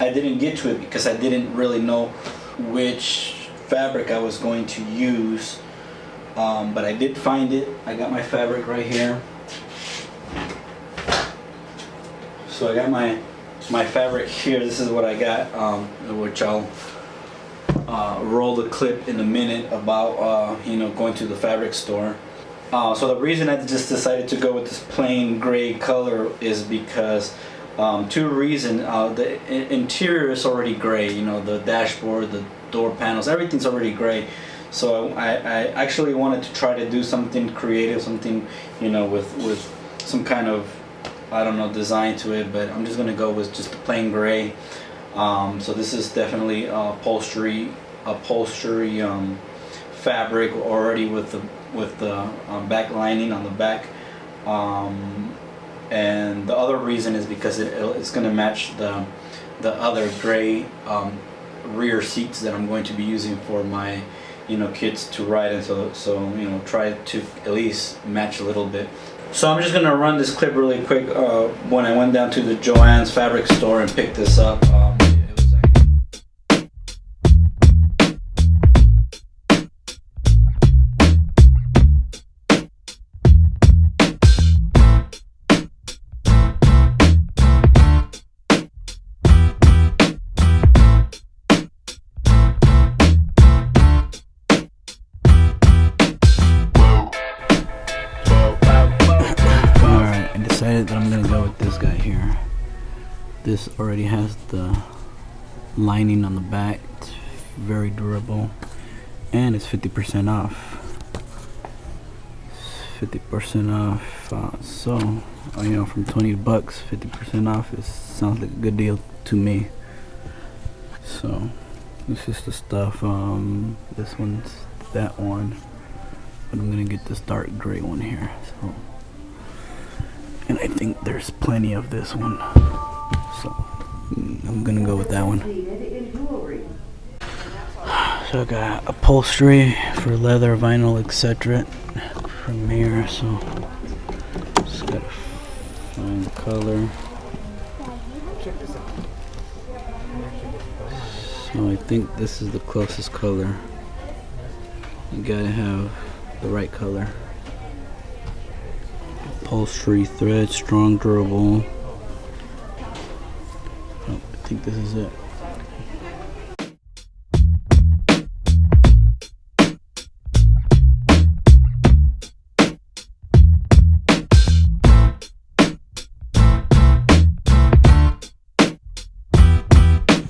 I didn't get to it because I didn't really know which fabric I was going to use, but I did find it. I got my fabric right here. So I got my fabric here. This is what I got, which I'll roll the clip in a minute about you know, going to the fabric store. So the reason I just decided to go with this plain gray color is because two reasons. The interior is already gray, you know, the dashboard, the door panels, everything's already gray. So I actually wanted to try to do something creative, something, you know, with some kind of, I don't know, design to it, but I'm just gonna go with just the plain gray. So this is definitely upholstery fabric already with the back lining on the back. And the other reason is because it's going to match the other gray rear seats that I'm going to be using for my, you know, kids to ride in. So you know, try to at least match a little bit. So I'm just going to run this clip really quick. When I went down to the Joann's fabric store and picked this up. That I'm gonna go with this guy here. This already has the lining on the back. It's very durable, and it's 50% off. 50% off. So you know, from 20 bucks, 50% off. It sounds like a good deal to me. So this is the stuff. This one's that one, but I'm gonna get this dark gray one here. So. And I think there's plenty of this one, so I'm gonna go with that one. So I got upholstery for leather, vinyl, etc. from here. So just gotta find the color. So I think this is the closest color. You gotta have the right color. Upholstery thread, strong, durable. Oh, I think this is it.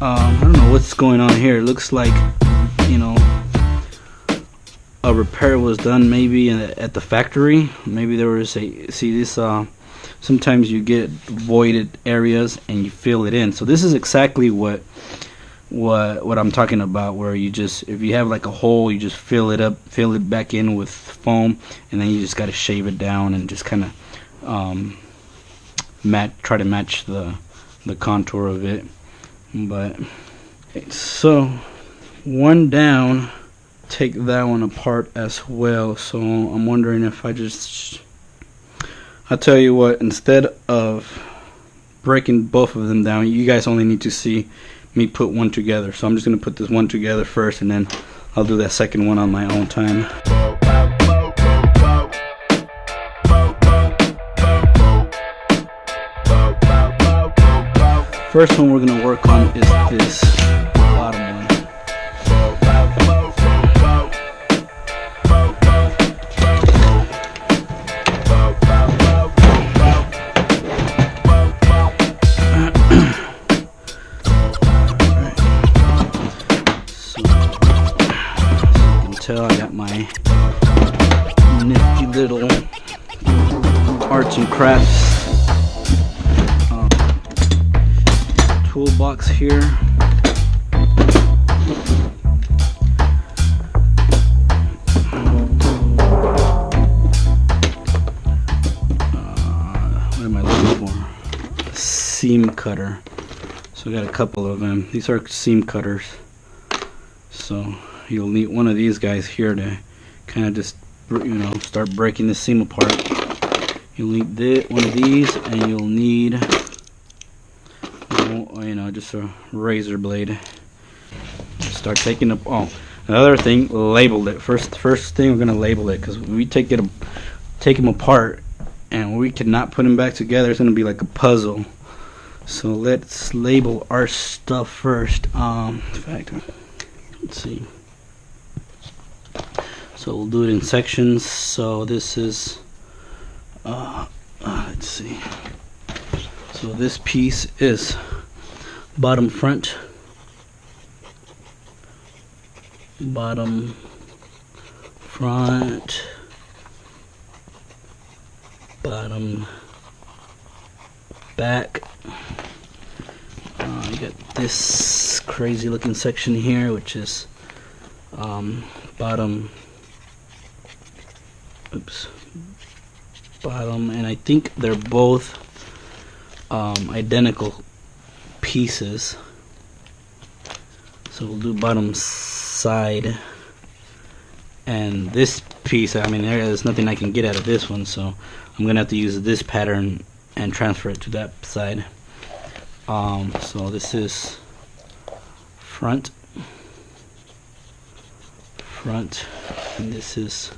I don't know what's going on here. It looks like, you know, a repair was done maybe at the factory. Maybe there was sometimes you get voided areas and you fill it in. So this is exactly what I'm talking about, where you just, if you have like a hole, you just fill it up, fill it back in with foam, and then you just got to shave it down and just kind of try to match the contour of it. But so one down, take that one apart as well. So I'm wondering if I'll tell you what, instead of breaking both of them down, you guys only need to see me put one together. So I'm just gonna put this one together first, and then I'll do that second one on my own time. First one we're gonna work on is this bottom one. I got my nifty little arts and crafts toolbox here. What am I looking for? A seam cutter. So I got a couple of them. These are seam cutters. So you'll need one of these guys here to kind of just, you know, start breaking the seam apart. You'll need one of these, and you'll need, you know, just a razor blade. Start taking up. Oh, another thing, label it. First thing, we're gonna label it, because we take them apart and we cannot put them back together. It's gonna be like a puzzle. So let's label our stuff first. In fact, let's see. So we'll do it in sections. So this is, let's see. So this piece is bottom front, bottom front, bottom back. You got this crazy looking section here, which is bottom, bottom, and I think they're both identical pieces. So we'll do bottom side, and this piece, I mean, there's nothing I can get out of this one, so I'm gonna have to use this pattern and transfer it to that side. So this is front, and this is,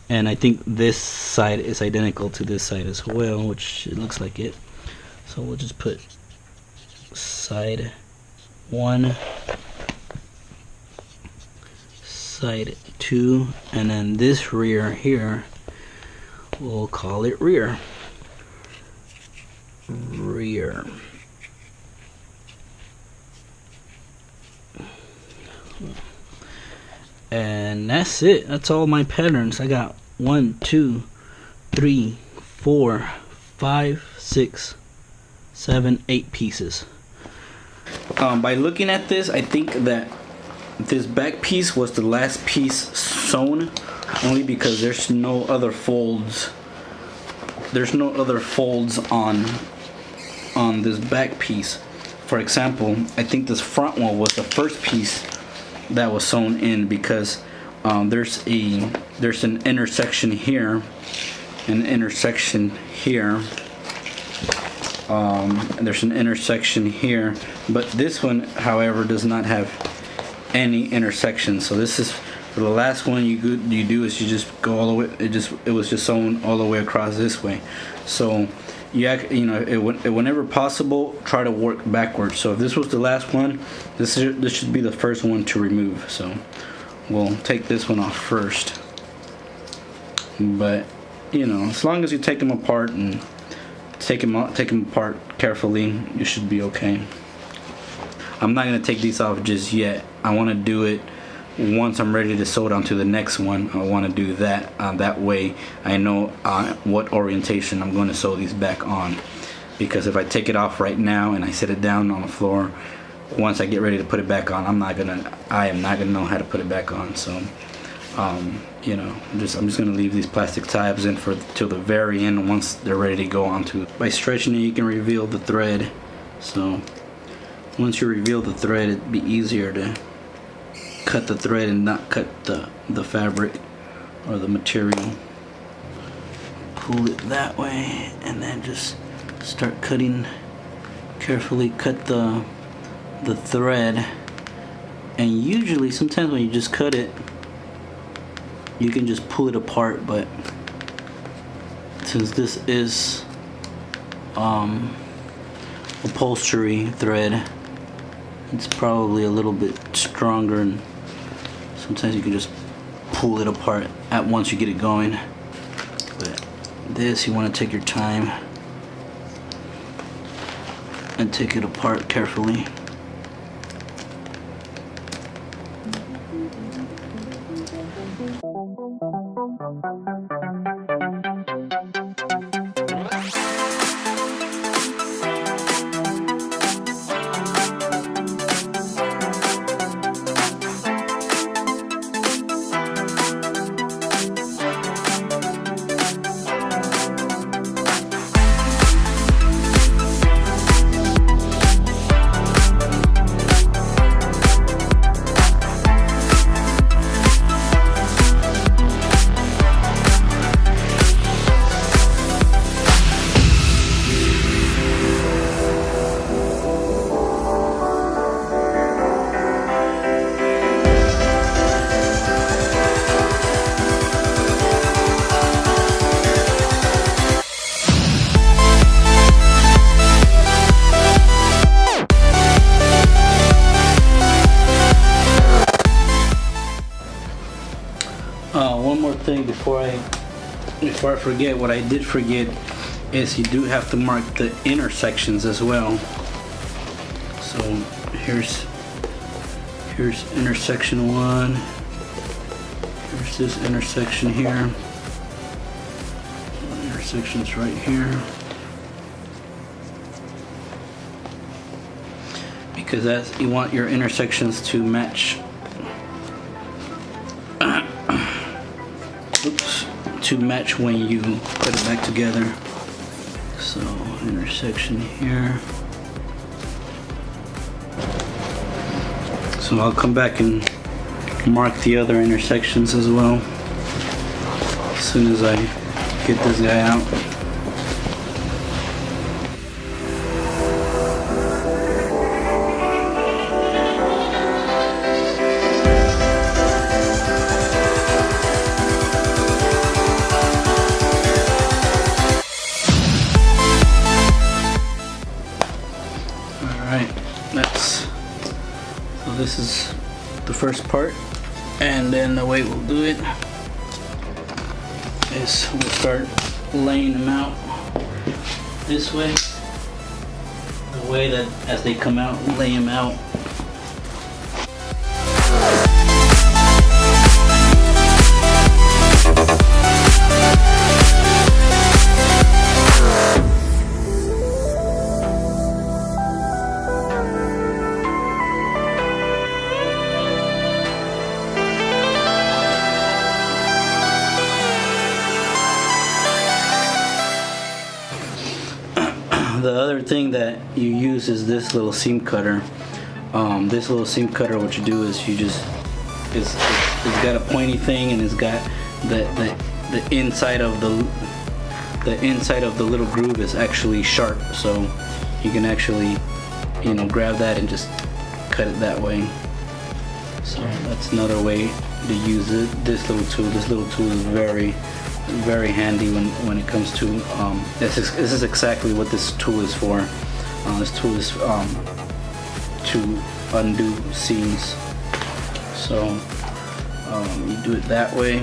and I think this side is identical to this side as well, which it looks like it. So we'll just put side 1, side 2, and then this rear here, we'll call it rear. And that's it. That's all my patterns. I got 1, 2, 3, 4, 5, 6, 7, 8 pieces. By looking at this, I think that this back piece was the last piece sewn, only because there's no other folds. There's no other folds on this back piece. For example, I think this front one was the first piece that was sewn in, because there's an intersection here, an intersection here, and there's an intersection here, but this one, however, does not have any intersection. So this is for the last one. You do is you just go all the way. It was just sewn all the way across this way. So whenever possible, try to work backwards. So if this was the last one, this should be the first one to remove. So we'll take this one off first. But as long as you take them apart and take them apart carefully, you should be okay. I'm not gonna take these off just yet. I want to do it once I'm ready to sew it onto the next one. I want to do that. That way I know what orientation I'm going to sew these back on. Because if I take it off right now and I set it down on the floor, once I get ready to put it back on, I am not gonna know how to put it back on. So I'm just gonna leave these plastic tabs in till the very end. Once they're ready to go onto, by stretching it, you can reveal the thread. So once you reveal the thread, it'd be easier to cut the thread and not cut the fabric or the material. Pull it that way and then just start cutting. Carefully cut the thread, and usually sometimes when you just cut it, you can just pull it apart, but since this is upholstery thread, it's probably a little bit stronger, and sometimes you can just pull it apart at once you get it going. But this, you want to take your time and take it apart carefully. before I forget, what I did forget is you do have to mark the intersections as well. So here's intersection 1. Here's this intersection here. Intersection's right here. Because that's, you want your intersections to match. Oops, to match when you put it back together. So intersection here. So I'll come back and mark the other intersections as well as soon as I get this guy out. So this is the first part, and then the way we'll do it is we'll start laying them out this way, the way that as they come out, lay them out. The other thing that you use is this little seam cutter. This little seam cutter, what you do is you just, it's got a pointy thing, and it's got the inside of the little groove is actually sharp, so you can actually, you know, grab that and just cut it that way. So that's another way to use it. This little tool is very handy when it comes to this is exactly what this tool is for. This tool is to undo seams. So you do it that way.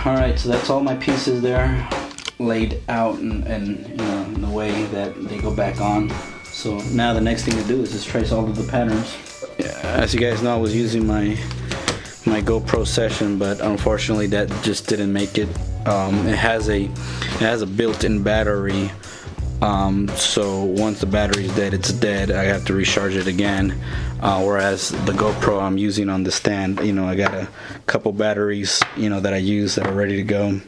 Alright, so that's all my pieces there laid out and in the way that they go back on. So now the next thing to do is just trace all of the patterns. As you guys know, I was using my GoPro session, but unfortunately that just didn't make it. It has a built-in battery, so once the battery is dead, it's dead. I have to recharge it again. Whereas the GoPro I'm using on the stand, I got a couple batteries, that I use that are ready to go.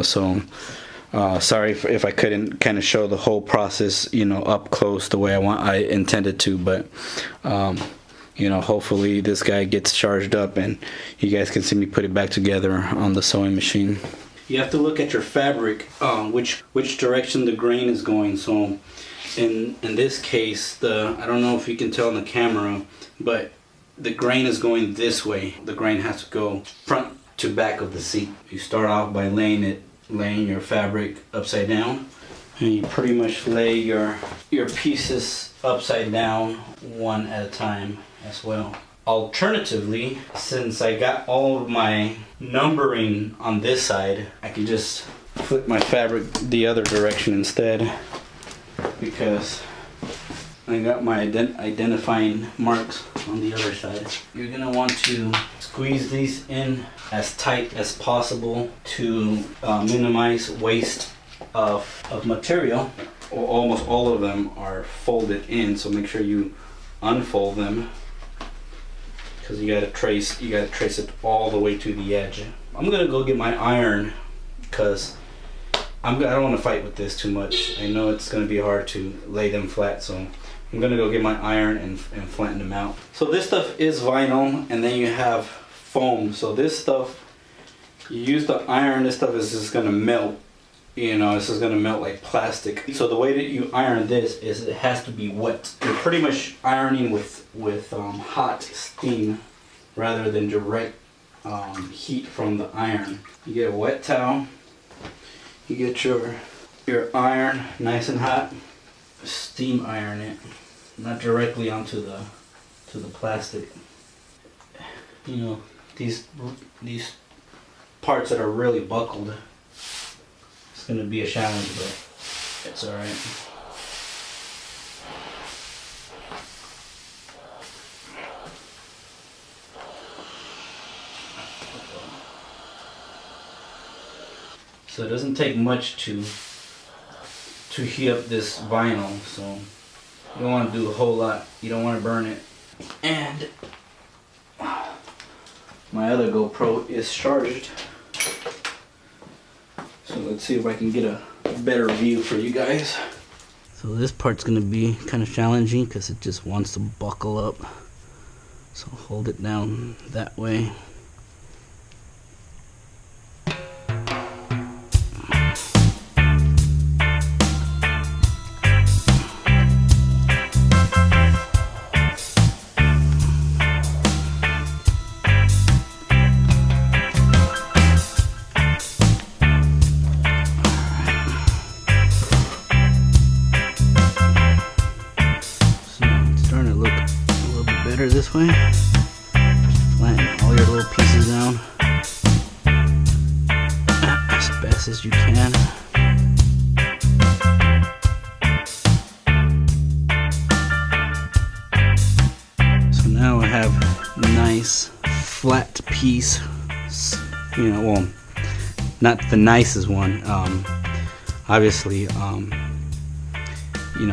So sorry if I couldn't kind of show the whole process, up close the way I intended to, but hopefully this guy gets charged up and you guys can see me put it back together on the sewing machine. You have to look at your fabric, which direction the grain is going. So in this case, I don't know if you can tell in the camera, but the grain is going this way. The grain has to go front to back of the seat. You start off by laying your fabric upside down, and you pretty much lay your pieces upside down one at a time as well. Alternatively, since I got all of my numbering on this side, I can just flip my fabric the other direction instead, because I got my identifying marks on the other side. You're gonna want to squeeze these in as tight as possible to minimize waste of material. Almost all of them are folded in, so make sure you unfold them, because you gotta trace it all the way to the edge. I'm gonna go get my iron, because I don't want to fight with this too much. I know it's gonna be hard to lay them flat, so I'm gonna go get my iron and flatten them out. So this stuff is vinyl, and then you have foam. So this stuff, you use the iron, this stuff is just gonna melt. This is gonna melt like plastic. So the way that you iron this is it has to be wet. You're pretty much ironing with hot steam rather than direct heat from the iron. You get a wet towel. You get your iron nice and hot. Steam iron it, not directly onto the plastic. These parts that are really buckled, it's gonna be a challenge, but it's all right. So it doesn't take much to heat up this vinyl, so you don't want to do a whole lot. You don't want to burn it. And my other GoPro is charged, so let's see if I can get a better view for you guys. So this part's gonna be kind of challenging because it just wants to buckle up, so hold it down that way. This way, flatten all your little pieces down as best as you can. So now I have a nice flat piece. Well, not the nicest one. Obviously.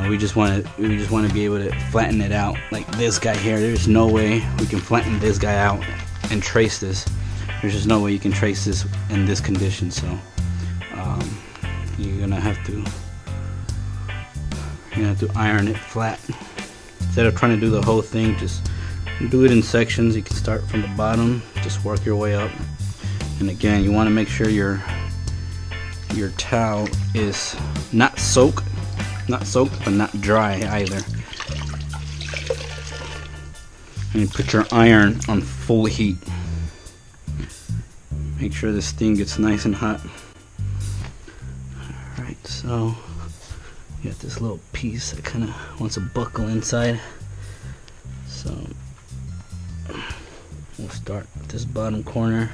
We just want to be able to flatten it out like this guy here. There's no way we can flatten this guy out and trace this. There's just no way you can trace this in this condition. So you're gonna have to iron it flat instead of trying to do the whole thing. Just do it in sections. You can start from the bottom, just work your way up. And again, you want to make sure your towel is not soaked but not dry either. And you put your iron on full heat. Make sure this thing gets nice and hot. Alright, so you got this little piece that kind of wants to buckle inside. So we'll start with this bottom corner.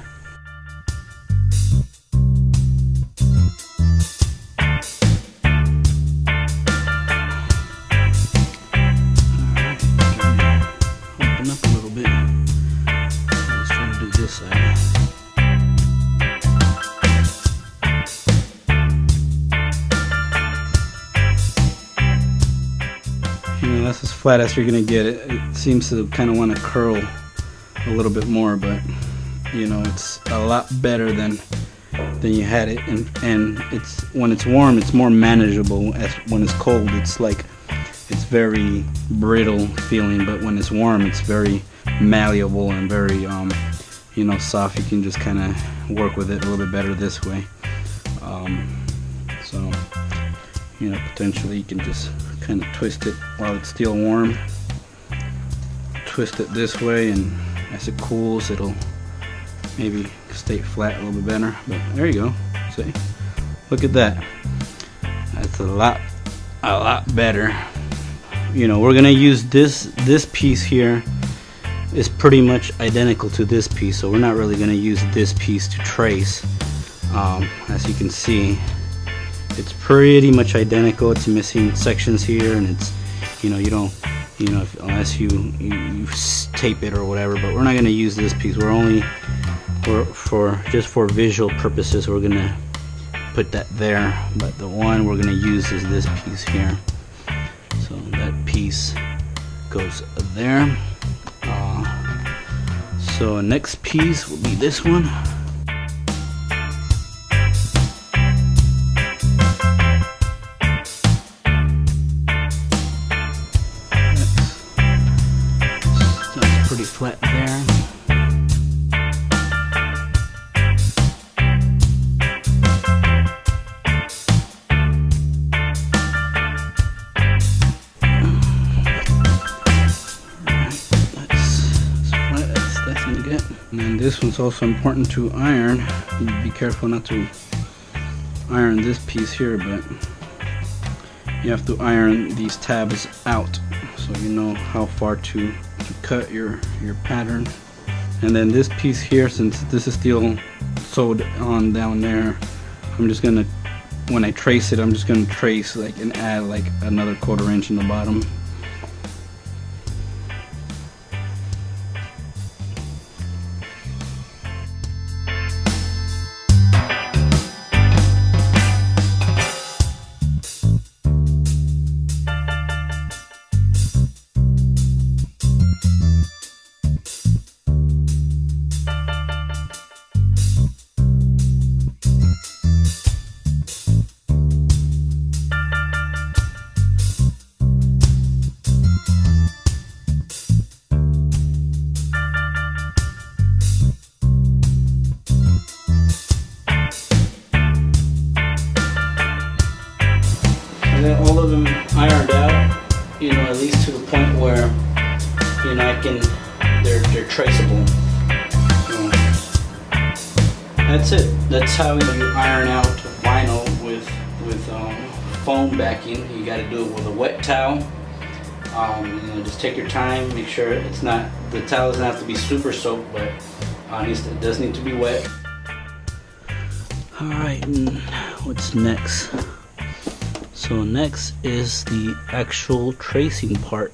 this side. You know, that's as flat as you're gonna get it. It seems to kind of want to curl a little bit more, but you know, it's a lot better than you had it, and it's when it's warm it's more manageable. As when it's cold it's like it's very brittle feeling, but when it's warm it's very malleable and very you know, soft. You can just kind of work with it a little bit better this way. So you know, potentially you can just kind of twist it while it's still warm, twist it this way, and as it cools it'll maybe stay flat a little bit better. But there you go. See, look at that. That's a lot better. You know, we're gonna use this piece here is pretty much identical to this piece, so we're not really gonna use this piece to trace. As you can see, it's pretty much identical. It's missing sections here, and it's, you know, you don't, you know, unless you tape it or whatever. But we're not gonna use this piece. We're only for just for visual purposes we're gonna put that there, but the one we're gonna use is this piece here. So that piece goes there. So next piece will be this one. That's pretty flat there. And then this one's also important to iron. Be careful not to iron this piece here, but you have to iron these tabs out so you know how far to cut your pattern. And then this piece here, since this is still sewed on down there, I'm just gonna, when I trace it, I'm just gonna trace like and add like another 1/4 inch in the bottom. All of them ironed out, you know, at least to the point where, you know, they're traceable. So that's it. That's how you iron out vinyl with foam backing. You got to do it with a wet towel. You know, just take your time. Make sure it's not, the towel doesn't have to be super soaked, but it does need to be wet. All right, and what's next? So next is the actual tracing part.